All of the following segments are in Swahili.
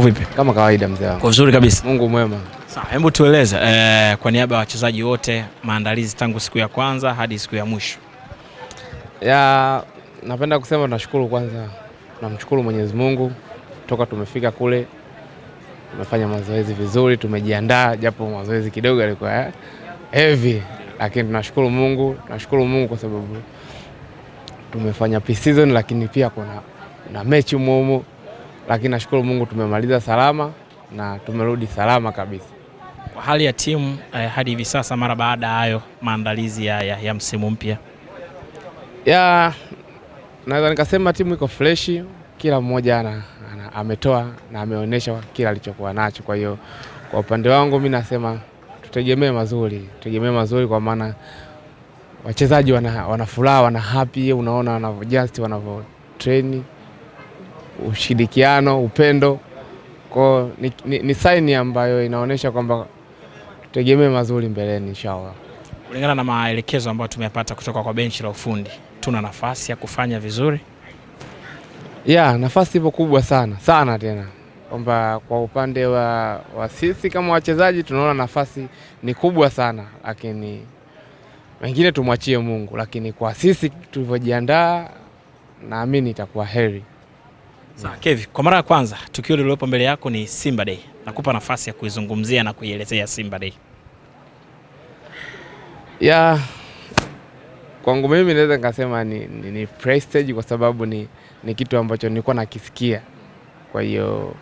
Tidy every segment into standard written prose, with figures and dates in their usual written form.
Vipi? Kama kawaida mzee wangu. Kwa vizuri kabisa. Mungu mwema. Sawa, hebu tueleze kwa niaba ya wachezaji wote maandalizi tangu siku ya kwanza hadi siku ya mwisho. Napenda kusema tunashukuru kwanza. Tunamshukuru Mwenyezi Mungu toka tumefika kule. Tumefanya mazoezi vizuri, tumejiandaa japo mazoezi kidogo yalikuwa heavy, lakini tunashukuru Mungu. Tunashukuru Mungu kwa sababu tumefanya pre-season, lakini pia kuna mechi muhimu. Lakini nashukuru Mungu tumemaliza salama na tumerudi salama kabisa. Kwa hali ya timu hadi hivi sasa mara baada hayo maandalizi ya msimu mpya. Naweza nikasema timu iko fresh, kila mmoja ametoa na ameonyesha kila alichokuwa nacho. Kwa hiyo kwa upande wangu mimi nasema tutegemee mazuri kwa maana wachezaji wana furaha, wana happy, unaona wanavyo train, ushirikiano, upendo. Kwa ni sign ambayo inaonyesha kwamba tutegemee mazuri mbeleni inshallah. Kulingana na maelekezo ambayo tumeyapata kutoka kwa benchi la ufundi, tuna nafasi ya kufanya vizuri? Nafasi ipo kubwa sana tena. Kwamba kwa upande wa sisi kama wachezaji tunaona nafasi ni kubwa sana, lakini wengine tumwachie Mungu, lakini kwa sisi tulivyojiandaa naamini itakuwa heri. Sawa, Kevin, kwa mara ya kwanza tukio lililopo mbele yako ni Simba Day. Nakupa nafasi ya kuizungumzia na kuielezea Simba Day. Kwangu mimi naweza nikasema ni prestige kwa sababu ni kitu ambacho nilikuwa nakisikia. Kwa hiyo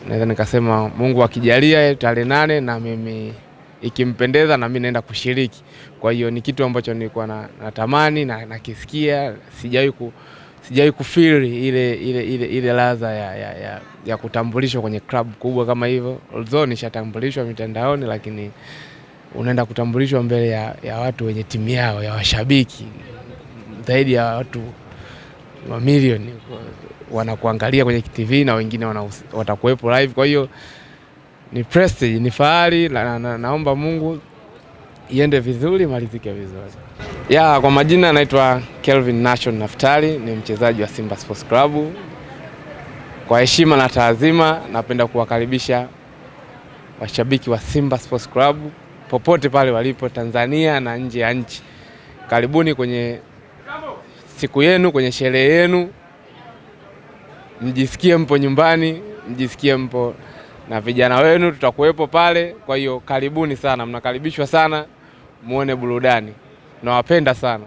naweza nikasema Mungu akijalia tarehe 8 na mimi ikimpendeza na mimi naenda kushiriki. Kwa hiyo ni kitu ambacho nilikuwa natamani na nakisikia. Sijawahi kufeel ile ladha ya kutambulishwa kwenye club kubwa kama hivyo. Although nishatambulishwa mitandaoni, lakini unaenda kutambulishwa mbele ya watu wenye timu yao, ya washabiki zaidi ya watu mamilioni wanakuangalia kwenye TV na wengine watakuwepo live. Kwa hiyo ni prestige, ni fahari naomba Mungu iende vizuri, malizike vizuri. Kwa majina naitwa Kelvin Nation Naftali, ni mchezaji wa Simba Sports Club. Kwa heshima na taadhima napenda kuwakaribisha washabiki wa Simba Sports Club popote pale walipo Tanzania na nje ya nchi. Karibuni kwenye siku yenu, kwenye sherehe yenu. Mjisikie mpo nyumbani, mjisikie mpo na vijana wenu, tutakuwepo pale. Kwa hiyo karibuni sana, mnakaribishwa sana, muone burudani. Nawapenda sana.